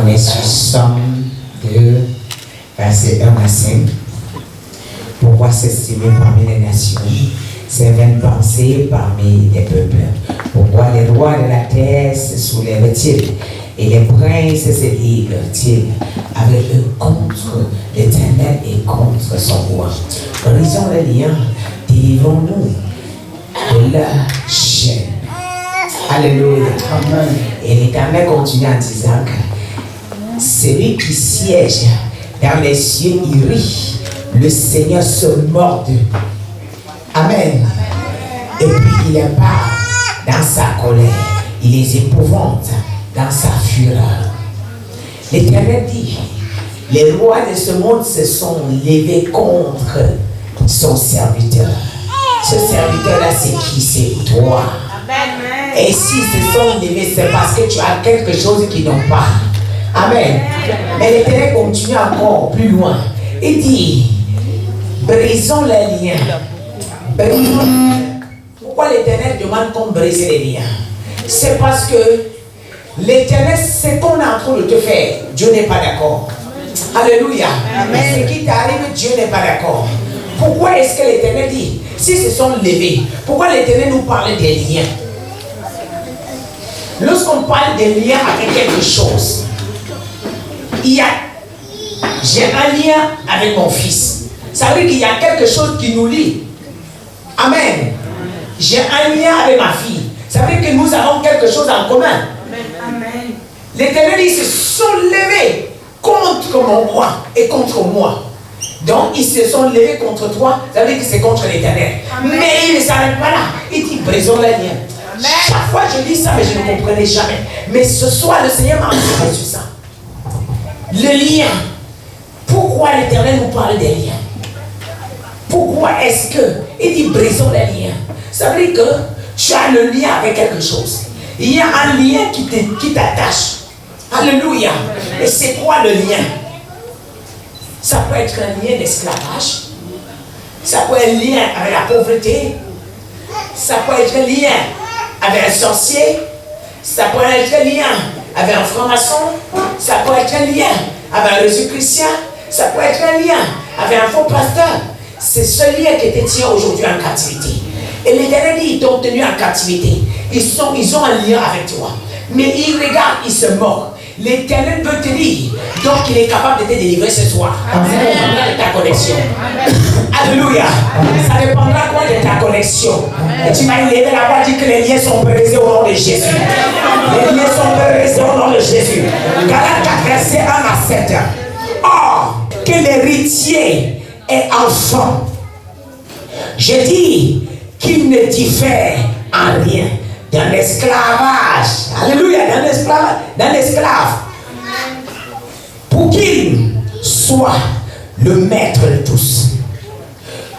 On est sur Somme 2, versets 1 à 5. Pourquoi s'estimer parmi les nations, ses vaines pensées parmi les peuples? Pourquoi les rois de la terre se soulèvent-ils et les princes se liguent-ils avec eux contre l'Éternel et contre son roi? Brisons les liens, délivrons-nous de la chaîne. Alléluia. Amen. Et l'Éternel continue en disant que celui qui siège dans les cieux, il rit. Le Seigneur se mord d'eux. Amen. Et puis il est pas dans sa colère. Il les épouvante dans sa fureur. L'Éternel dit, les rois de ce monde se sont levés contre son serviteur. Ce serviteur-là, c'est qui? C'est toi. Et s'ils se sont levés, c'est parce que tu as quelque chose qu'ils n'ont pas. Amen. Mais l'Éternel continue encore plus loin. Il dit, brisons les liens. Pourquoi l'Éternel demande qu'on brise les liens? C'est parce que l'Éternel, ce qu'on est en train de te faire, Dieu n'est pas d'accord. Alléluia. Amen. Ce qui t'arrive, Dieu n'est pas d'accord. Pourquoi est-ce que l'Éternel dit, s'ils se sont levés, pourquoi l'Éternel nous parle des liens? Lorsqu'on parle des liens avec quelque chose, j'ai un lien avec mon fils. Ça veut dire qu'il y a quelque chose qui nous lie. Amen. J'ai un lien avec ma fille. Ça veut dire que nous avons quelque chose en commun. Amen. L'Éternel, ils se sont levés contre mon roi et contre moi. Donc, ils se sont levés contre toi. Ça veut dire que c'est contre l'Éternel. Mais ils ne s'arrêtent pas là. Il dit, brisons les liens. Chaque fois je dis ça, mais je ne comprenais jamais. Mais ce soir, le Seigneur m'a enseigné sur ça. Le lien. Pourquoi l'Éternel nous parle des liens? Pourquoi est-ce que il dit brisons les liens? Ça veut dire que tu as le lien avec quelque chose. Il y a un lien qui t'attache. Alléluia. Et c'est quoi le lien? Ça peut être un lien d'esclavage. Ça peut être un lien avec la pauvreté. Ça peut être un lien avec un sorcier. Ça peut être un lien avec un franc-maçon. Ça peut être un lien avec un religieux chrétien. Ça peut être un lien avec un faux pasteur. C'est ce lien qui te tient aujourd'hui en captivité. Et l'Éternel dit, ils t'ont tenu en captivité. Ils ont un lien avec toi. Mais ils regardent, ils se moquent. L'Éternel veut te dire, donc il est capable de te délivrer ce soir. Ça dépendra de ta connexion. Alléluia. Ça dépendra quoi de ta connexion. Et tu vas lever la voix et dire que les liens sont brisés au nom de Jésus. Les liens sont brisés au nom de Jésus. Galates 4, verset 1 à 7. Or, que l'héritier est enfant, je dis qu'il ne diffère en rien d'un esclavage. Alléluia, d'un esclave. Pour qu'il soit le maître de tous.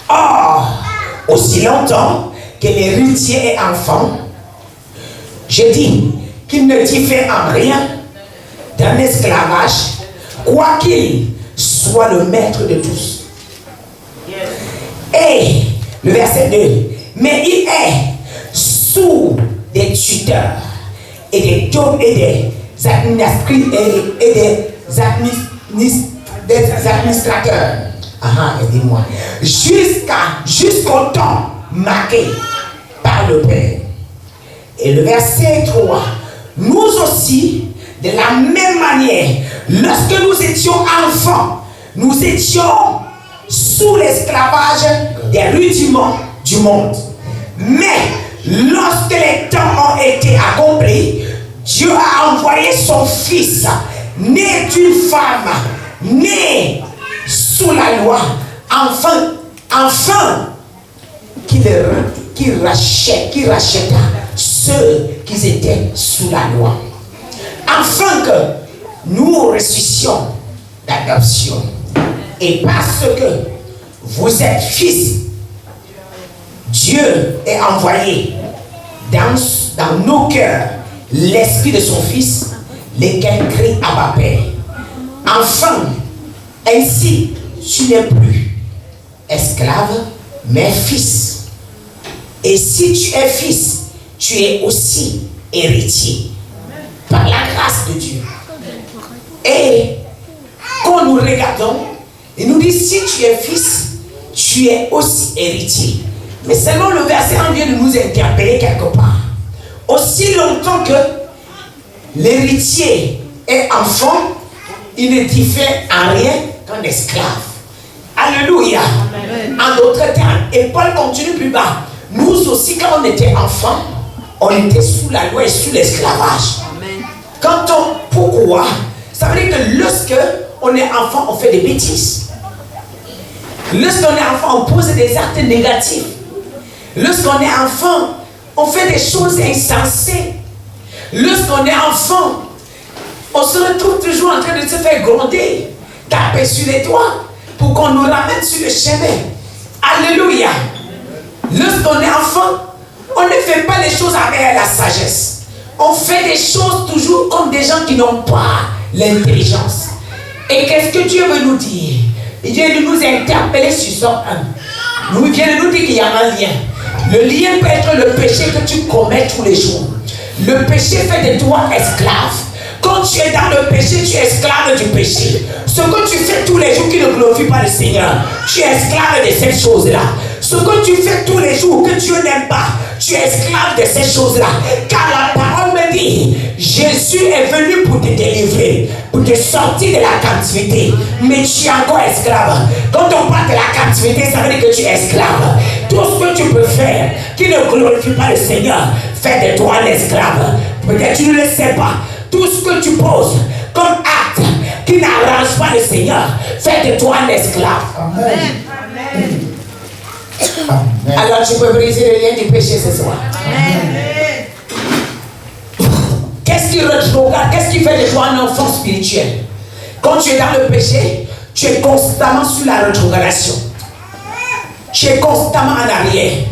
Or, aussi longtemps que l'héritier est enfant, je dis qu'il ne diffère en rien d'un esclavage, quoiqu'il soit le maître de tous. Et le verset 2, mais il est sous des tuteurs et des administrateurs. Aidez-moi. Jusqu'au temps marqué par le Père. Et le verset 3, nous aussi, de la même manière, lorsque nous étions enfants, nous étions sous l'esclavage des rudiments du monde. Mais lorsque les temps ont été accomplis, Dieu a envoyé son Fils, né d'une femme, né sous la loi, enfin qui racheta ceux qui étaient sous la loi. Afin que nous ressuscitions d'adoption. Et parce que vous êtes fils, Dieu a envoyé dans nos cœurs l'esprit de son Fils, lequel crie Abba Père. Enfin, ainsi, tu n'es plus esclave, mais fils. Et si tu es fils, tu es aussi héritier. Par la grâce de Dieu. Et quand nous regardons, il nous dit, si tu es fils, tu es aussi héritier. Mais selon le verset, on vient de nous interpeller quelque part. Aussi longtemps que l'héritier est enfant, il ne diffère en rien qu'un esclave. Alléluia. Amen. En d'autres termes, et Paul continue plus bas. Nous aussi, quand on était enfants, on était sous la loi et sous l'esclavage. Pourquoi? Ça veut dire que lorsque on est enfant, on fait des bêtises. Lorsqu'on est enfant, on pose des actes négatifs. Lorsqu'on est enfant, on fait des choses insensées. Lorsqu'on est enfant, on se retrouve toujours en train de se faire gronder, taper sur les doigts pour qu'on nous ramène sur le chemin. Alléluia. Lorsqu'on est enfant, on ne fait pas les choses avec la sagesse. On fait des choses toujours comme des gens qui n'ont pas l'intelligence. Et qu'est-ce que Dieu veut nous dire? Il vient de nous interpeller sur ça. Il vient de nous dire qu'il y a un lien. Le lien peut être le péché que tu commets tous les jours. Le péché fait de toi esclave. Quand tu es dans le péché, tu es esclave du péché. Ce que tu fais tous les jours qui ne glorifie pas le Seigneur, tu es esclave de ces choses-là. Ce que tu fais tous les jours que Dieu n'aime pas, tu es esclave de ces choses-là. Car la parole me dit, Jésus est venu pour te délivrer, pour te sortir de la captivité. Mais tu es encore esclave. Quand on parle de la captivité, ça veut dire que tu es esclave. Tout ce que tu peux faire qui ne glorifie pas le Seigneur, fait de toi un esclave. Peut-être tu ne le sais pas. Tout ce que tu poses comme acte qui n'arrange pas le Seigneur, fait de toi un esclave. Amen. Amen. Amen. Alors tu peux briser le lien du péché ce soir. Amen. Qu'est-ce qui retrograde? Qu'est-ce qui fait de toi un enfant spirituel? Quand tu es dans le péché, tu es constamment sur la rétrogradation. Tu es constamment en arrière.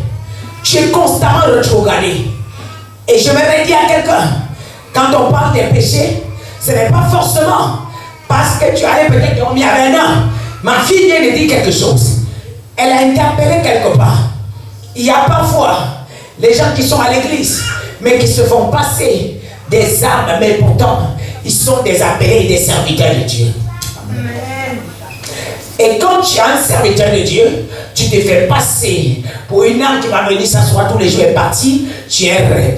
Tu es constamment rétrogradé. Et je vais dire à quelqu'un, quand on parle des péchés, ce n'est pas forcément parce que tu allais peut-être dormir avec un homme. Ma fille vient de dire quelque chose. Elle a interpellé quelque part. Il y a parfois les gens qui sont à l'église, mais qui se font passer des âmes, mais pourtant, ils sont des appelés et des serviteurs de Dieu. Amen. Et quand tu es un serviteur de Dieu, tu te fais passer pour une âme qui va venir s'asseoir tous les jours et partir, tu es rebelle.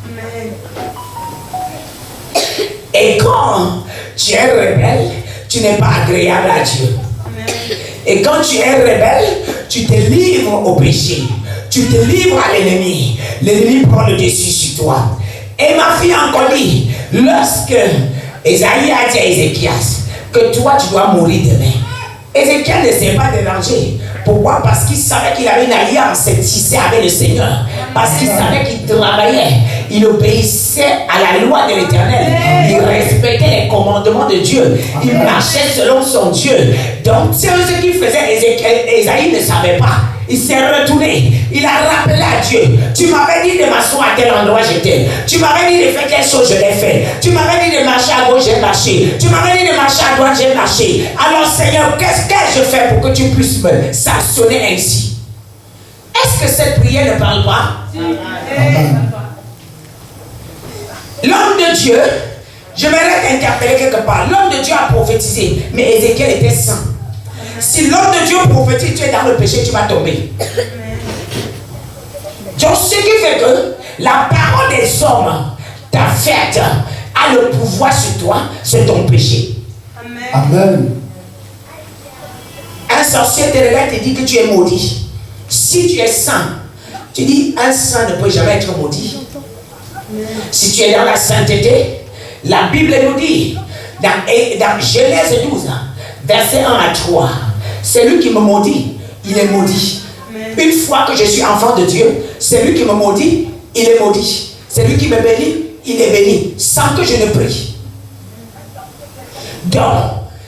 Amen. Et quand tu es rebelle, tu n'es pas agréable à Dieu. Amen. Et quand tu es rebelle, tu te livres au péché. Tu te livres à l'ennemi. L'ennemi prend le dessus sur toi. Et ma fille a encore dit, lorsque Esaïe a dit à Ézéchias que toi tu dois mourir demain, Ézéchiel ne s'est pas dérangé. Pourquoi? Parce qu'il savait qu'il avait une alliance tissée avec le Seigneur. Parce qu'il savait qu'il travaillait. Il obéissait à la loi de l'Éternel. Il respectait les commandements de Dieu. Il marchait selon son Dieu. Donc, c'est ce qu'il faisait. Esaïe ne savait pas. Il s'est retourné. Il a rappelé à Dieu. Tu m'avais dit de m'asseoir à tel endroit j'étais. Tu m'avais dit de faire quelque chose, je l'ai fait. Tu m'avais dit de marcher à gauche, j'ai marché. Tu m'avais dit de marcher à droite, j'ai marché. Alors Seigneur, qu'est-ce que je fais pour que tu puisses me sanctionner ainsi? Est-ce que cette prière ne parle pas? L'homme de Dieu, je m'arrête d'interpeller quelque part. L'homme de Dieu a prophétisé, mais Ézéchiel était saint. Si l'homme de Dieu prophétise, tu es dans le péché, tu vas tomber. Donc ce qui fait que la parole des hommes t'a fait, a le pouvoir sur toi, c'est ton péché. Amen. Amen. Un sorcier te regarde et te dit que tu es maudit. Si tu es saint, tu dis un saint ne peut jamais être maudit. Si tu es dans la sainteté, la Bible nous dit dans Genèse 12, verset 1 à 3, celui qui me maudit, il est maudit. Une fois que je suis enfant de Dieu, celui qui me maudit, il est maudit. Celui qui me bénit, il est béni, sans que je ne prie. Donc,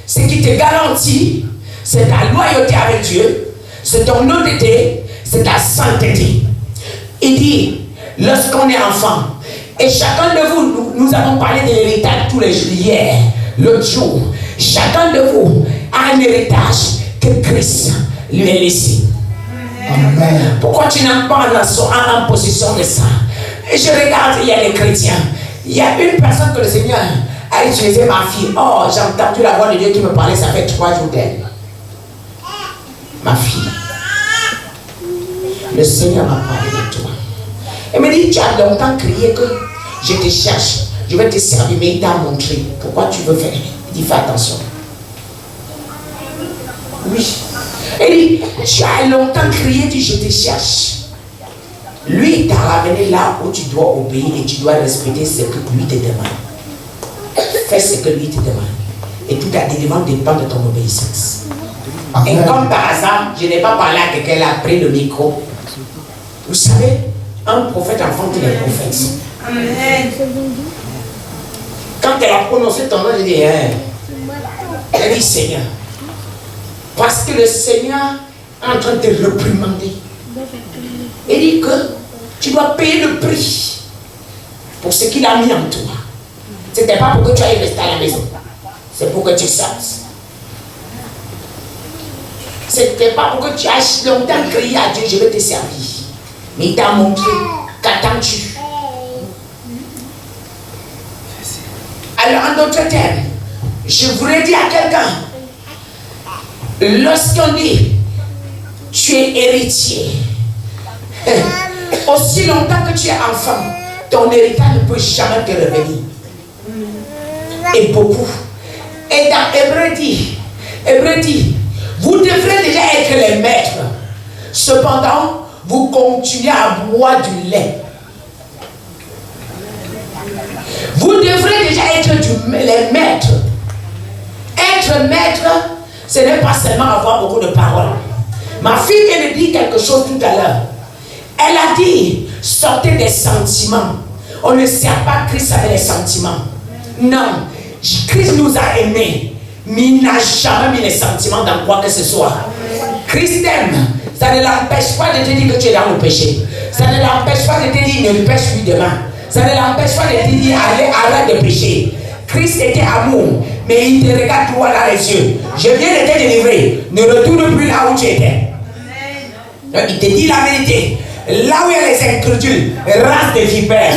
ce qui te garantit, c'est ta loyauté avec Dieu, c'est ton honnêteté, c'est ta sainteté. Il dit, lorsqu'on est enfant, et chacun de vous, nous avons parlé de l'héritage tous les jours, hier, l'autre jour, chacun de vous a un héritage que Christ lui a laissé. Amen. Pourquoi tu n'as pas en possession de ça? Et je regarde, il y a des chrétiens. Il y a une personne que le Seigneur a Elle dit, tu étais ma fille. Oh, j'ai entendu la voix de Dieu qui me parlait, ça fait 3 jours d'elle. Ma fille, le Seigneur m'a parlé de toi. Elle me dit, tu as longtemps crié que je te cherche, je vais te servir, mais il t'a montré. Pourquoi tu veux faire? Il dit, fais attention. Oui. Elle dit, tu as longtemps crié, dit, je te cherche. Lui, il t'a ramené là où tu dois obéir et tu dois respecter ce que lui te demande. Fais ce que lui te demande. Et tout ta délivrance dépend de ton obéissance. Et comme par hasard, je n'ai pas parlé à quelqu'un, elle a pris le micro. Vous savez, un prophète enfante les prophètes. Amen. Quand elle a prononcé ton nom, je dis, elle dit, Seigneur, parce que le Seigneur est en train de te réprimander. Il dit que tu dois payer le prix pour ce qu'il a mis en toi. Ce n'était pas pour que tu ailles rester à la maison. C'est pour que tu serves. Ce n'était pas pour que tu ailles longtemps crier à Dieu, je vais te servir. Mais il t'a montré, qu'attends-tu? Alors, en d'autres termes, je voudrais dire à quelqu'un, lorsqu'on dit, tu es héritier, aussi longtemps que tu es enfant, ton héritage ne peut jamais te revenir. Et beaucoup. Et dans Hébreu dit, vous devrez déjà être les maîtres. Cependant, vous continuez à boire du lait. Vous devrez déjà être les maîtres. Être maître, ce n'est pas seulement avoir beaucoup de paroles. Ma fille vient de dire quelque chose tout à l'heure. Elle a dit, sortez des sentiments. On ne sert pas Christ avec les sentiments. Non, Christ nous a aimés, mais il n'a jamais mis les sentiments dans quoi que ce soit. Christ t'aime, ça ne l'empêche pas de te dire que tu es dans le péché. Ça ne l'empêche pas de te dire, ne pêche plus demain. Ça ne l'empêche pas de te dire, allez, arrête de pécher. Christ était amour, mais il te regarde droit dans les yeux. Je viens de te délivrer, ne retourne plus là où tu étais. Donc, il te dit la vérité. Là où il y a les incrédules, race de vipères,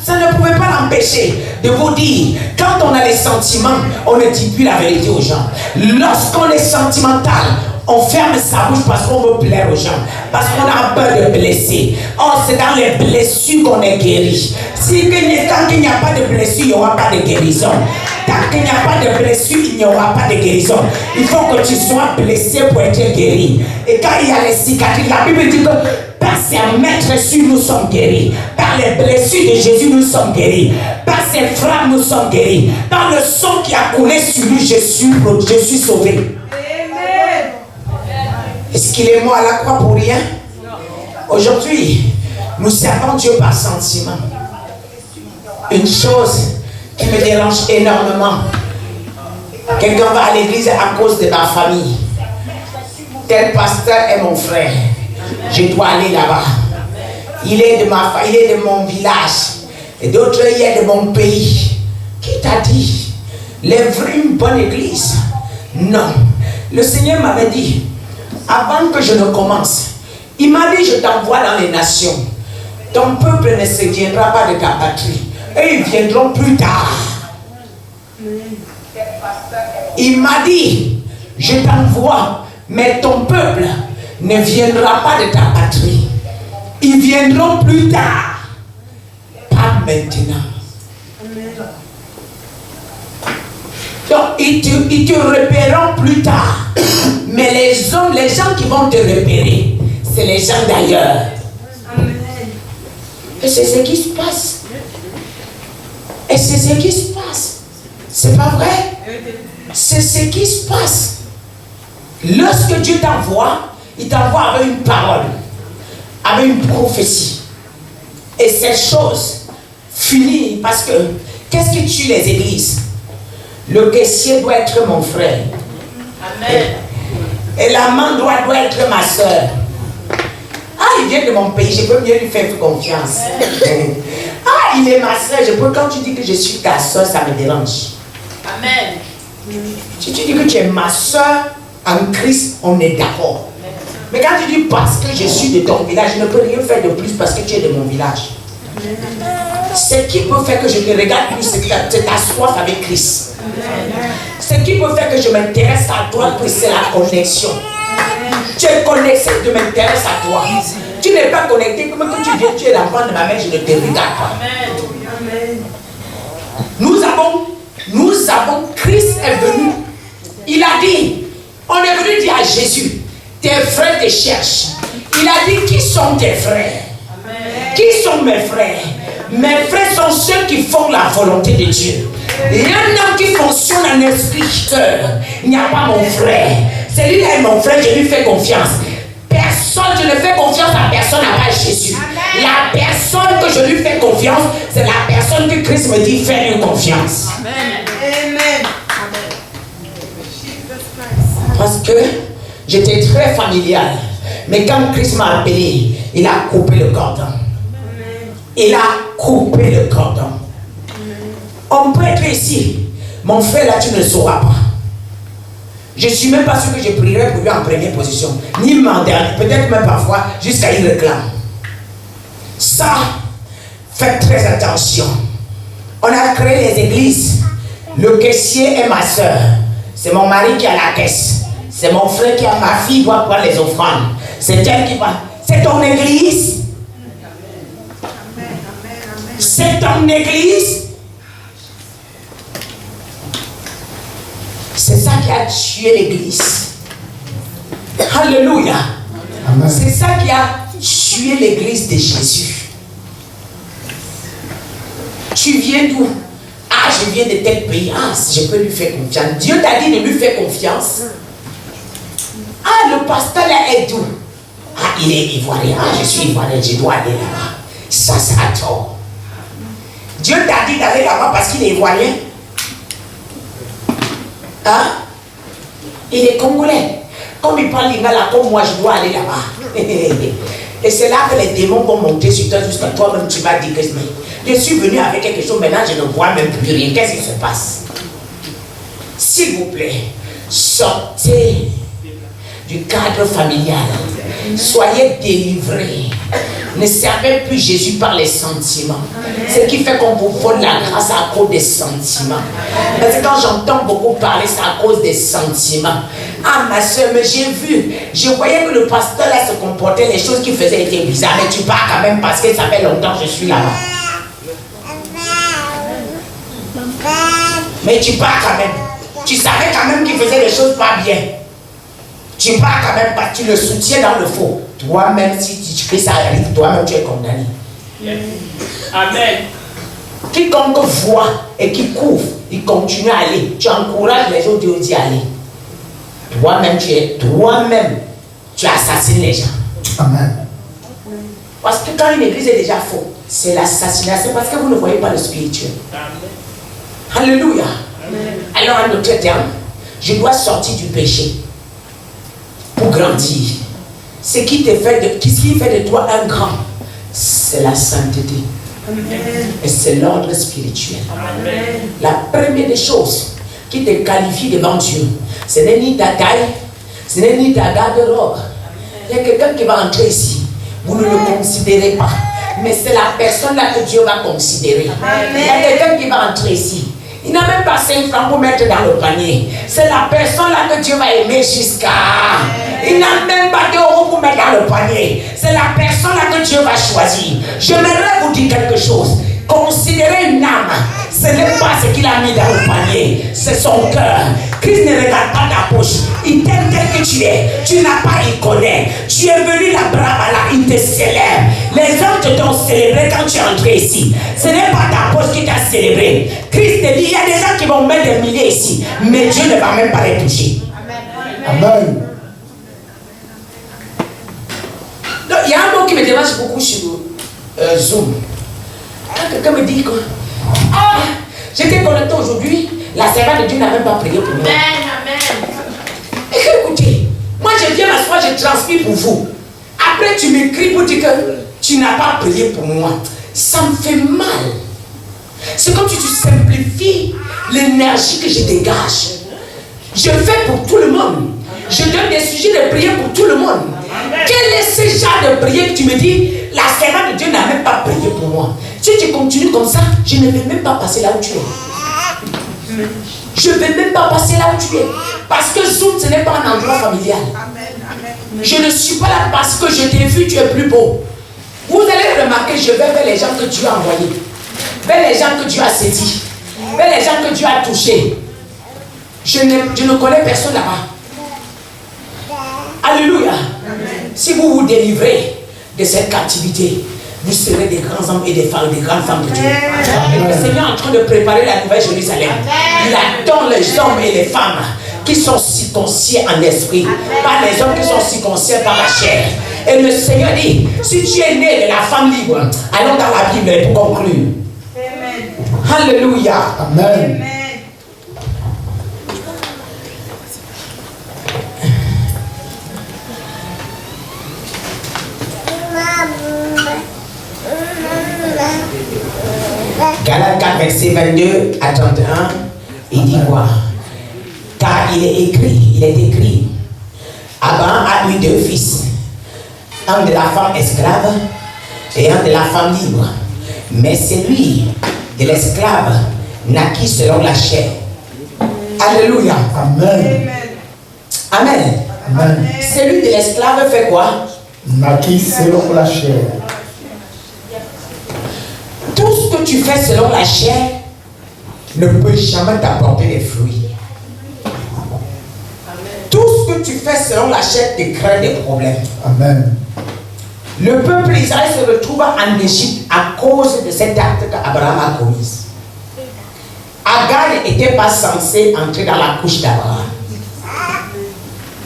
ça ne pouvait pas l'empêcher de vous dire, quand on a les sentiments, on ne dit plus la vérité aux gens. Lorsqu'on est sentimental, on ferme sa bouche parce qu'on veut plaire aux gens, parce qu'on a peur de blesser. Or, c'est dans les blessures qu'on est guéri. Tant qu'il n'y a pas de blessure, il n'y aura pas de guérison. Tant qu'il n'y a pas de blessure, il n'y aura pas de guérison. Il faut que tu sois blessé pour être guéri. Et quand il y a les cicatrices, la Bible dit que par ses maîtres nous sommes guéris. Par les blessures de Jésus, nous sommes guéris. Par ses frappes, nous sommes guéris. Par le sang qui a coulé sur lui, je suis sauvé. Amen. Est-ce qu'il est mort à la croix pour rien? Aujourd'hui, nous servons Dieu par sentiment. Une chose qui me dérange énormément. Quelqu'un va à l'église à cause de ma famille. Tel pasteur est mon frère. Je dois aller là-bas. Il est de mon village. Et d'autres, il est de mon pays. Qui t'a dit? Une bonne église? Non. Le Seigneur m'avait dit, avant que je ne commence, il m'a dit, je t'envoie dans les nations. Ton peuple ne se viendra pas de ta patrie. Et ils viendront plus tard. Il m'a dit, je t'envoie, mais ton peuple ne viendra pas de ta patrie. Ils viendront plus tard. Pas maintenant. Donc, ils te repéreront plus tard. Mais les gens qui vont te repérer, c'est les gens d'ailleurs. Et c'est ce qui se passe. Et c'est ce qui se passe. C'est pas vrai? C'est ce qui se passe. Lorsque Dieu t'envoie, il t'envoie avec une parole, avec une prophétie. Et cette chose finit parce que qu'est-ce qui tue les églises? Le caissier doit être mon frère. Amen. Et l'amant doit être ma soeur. Ah, il vient de mon pays, je peux mieux lui faire confiance. Ah, il est ma soeur, quand tu dis que je suis ta soeur, ça me dérange. Amen. Si tu dis que tu es ma soeur en Christ, on est d'accord. Mais quand tu dis parce que je suis de ton village, je ne peux rien faire de plus parce que tu es de mon village. Ce qui peut faire que je ne regarde plus, c'est ta soif avec Christ. Ce qui peut faire que je m'intéresse à toi, c'est la connexion. Tu es connecté, je m'intéresse à toi. Tu n'es pas connecté, comme quand tu viens, tu es l'enfant de ma mère, je ne te regarde pas. Nous avons, Christ est venu. Il a dit, on est venu dire à Jésus, tes frères te cherchent. Il a dit, qui sont tes frères? Qui sont mes frères? Mes frères sont ceux qui font la volonté de Dieu. Il y a un homme qui fonctionne en esprit cœur. Il n'y a pas mon frère. Celui-là est mon frère, je lui fais confiance. Personne, je ne fais confiance à personne à part Jésus. La personne que je lui fais confiance, c'est la personne que Christ me dit, fais-lui confiance. Amen. Parce que j'étais très familial. Mais quand Christ m'a appelé, il a coupé le cordon. Il a coupé le cordon. On peut être ici. Mon frère, là, tu ne le sauras pas. Je ne suis même pas sûr que je prierai pour lui en première position. Ni en dernier. Peut-être même parfois, jusqu'à il réclame. Ça, faites très attention. On a créé les églises. Le caissier est ma soeur. C'est mon mari qui a la caisse. C'est mon frère qui a ma fille doit prendre les offrandes. C'est elle qui va. C'est ton église. C'est ton église. C'est ça qui a tué l'église. Alléluia. C'est ça qui a tué l'église de Jésus. Tu viens d'où? Ah, je viens de tel pays. Ah, je peux lui faire confiance. Dieu t'a dit de lui faire confiance. Ah, le pasteur là est d'où? Ah, il est ivoirien. Ah, je suis ivoirien, je dois aller là-bas. Ça, c'est à tort. Dieu t'a dit d'aller là-bas parce qu'il est ivoirien. Hein? Il est congolais. Comme il parle lingala, comme moi, je dois aller là-bas. Et c'est là que les démons vont monter sur toi jusqu'à toi-même. Tu vas dire que je suis venu avec quelque chose, maintenant je ne vois même plus rien. Qu'est-ce qui se passe? S'il vous plaît, sortez du cadre familial. Soyez délivrés. Ne servez plus Jésus par les sentiments. Ce qui fait qu'on vous vole la grâce à cause des sentiments. Parce que quand j'entends beaucoup parler, c'est à cause des sentiments. Ah ma soeur, mais j'ai vu, je voyais que le pasteur là se comportait, les choses qu'il faisait étaient bizarres. Mais tu pars quand même parce que ça fait longtemps que je suis là-bas. Mais tu pars quand même. Tu savais quand même qu'il faisait des choses pas bien. Tu pars quand même parce que tu le soutiens dans le faux. Toi-même, si tu fais ça arrive, toi-même tu es condamné. Amen. Quiconque voit et qui couvre, il continue à aller. Tu encourages les autres d'y aller. Toi-même, tu assassines les gens. Amen. Parce que quand une église est déjà faux, c'est l'assassinat. C'est parce que vous ne voyez pas le spirituel. Amen. Alléluia. Amen. Alors, en d'autres termes, je dois sortir du péché pour grandir. Ce qui fait de toi un grand, c'est la sainteté. Amen. Et c'est l'ordre spirituel. Amen. La première des choses qui te qualifie devant Dieu, ce n'est ni ta taille, ce n'est ni ta garde-robe. Il y a quelqu'un qui va entrer ici, vous ne le considérez pas, mais c'est la personne là que Dieu va considérer. Amen. Il y a quelqu'un qui va entrer ici. Il n'a même pas 5 francs pour mettre dans le panier. C'est la personne là que Dieu va aimer jusqu'à... Il n'a même pas d'euros pour mettre dans le panier. C'est la personne là que Dieu va choisir. J'aimerais vous dire quelque chose. Considérez une âme. Ce n'est pas ce qu'il a mis dans le panier. C'est son cœur. Christ ne regarde pas ta poche. Il t'aime tel que tu es. Tu n'as pas, il connaît. Tu es venu la brava là, il te célèbre. Les hommes te t'ont célébré quand tu es entré ici. Ce n'est pas ta poche qui t'a célébré. Christ te dit, il y a des gens qui vont mettre des milliers ici. Mais Dieu ne va même pas les toucher. Amen. Amen. Donc, il y a un mot qui me dérange beaucoup sur Zoom. Quand quelqu'un me dit que j'étais connecté aujourd'hui, la servante de Dieu n'a même pas prié pour moi. Amen. Écoutez, moi je viens m'asseoir, je transmets pour vous. Après tu m'écris pour dire que tu n'as pas prié pour moi. Ça me fait mal. C'est comme si tu simplifies l'énergie que je dégage. Je fais pour tout le monde. Je donne des sujets de prière pour tout le monde. Quel est ce genre de prière que tu me dis, la servante de Dieu n'a même pas prié pour moi? Si tu continues comme ça, je ne vais même pas passer là où tu es. Je ne vais même pas passer là où tu es. Parce que Zoom, ce n'est pas un endroit familial. Je ne suis pas là parce que je t'ai vu, tu es plus beau. Vous allez remarquer, je vais vers les gens que Dieu a envoyés, vers les gens que Dieu a saisis, vers les gens que Dieu a touchés. Je ne connais personne là-bas. Alléluia. Si vous vous délivrez de cette captivité, vous serez des grands hommes et des grandes femmes de Dieu. Et le Seigneur est en train de préparer la nouvelle Jérusalem. Il attend les hommes et les femmes qui sont circoncis en esprit, pas les hommes qui sont circoncis par la chair. Et le Seigneur dit, si tu es né de la femme libre, allons dans la Bible pour conclure. Amen. Alléluia. Amen. Galates 4, verset 22 à 31, il dit quoi? Car il est écrit, Abraham a eu 2 fils, un de la femme esclave et un de la femme libre. Mais celui de l'esclave naquit selon la chair. Alléluia. Amen. Amen. Amen. Celui de l'esclave fait quoi? Naquit selon la chair. Tout ce que tu fais selon la chair ne peut jamais t'apporter des fruits. Tout ce que tu fais selon la chair te crée des problèmes. Amen. Le peuple d'Israël se retrouve en Égypte à cause de cet acte qu'Abraham a commis. Agar n'était pas censé entrer dans la couche d'Abraham.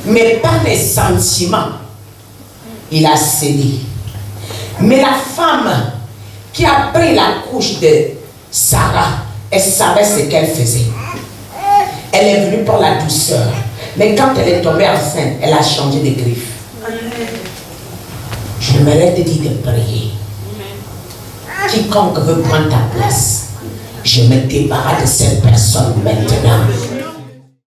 Mais par les sentiments, il a cédé. Mais la femme qui a pris la couche de Sarah, elle savait ce qu'elle faisait. Elle est venue pour la douceur. Mais quand elle est tombée enceinte, elle a changé de griffe. J'aimerais te dire de prier. Quiconque veut prendre ta place, je me débarrasse de cette personne maintenant.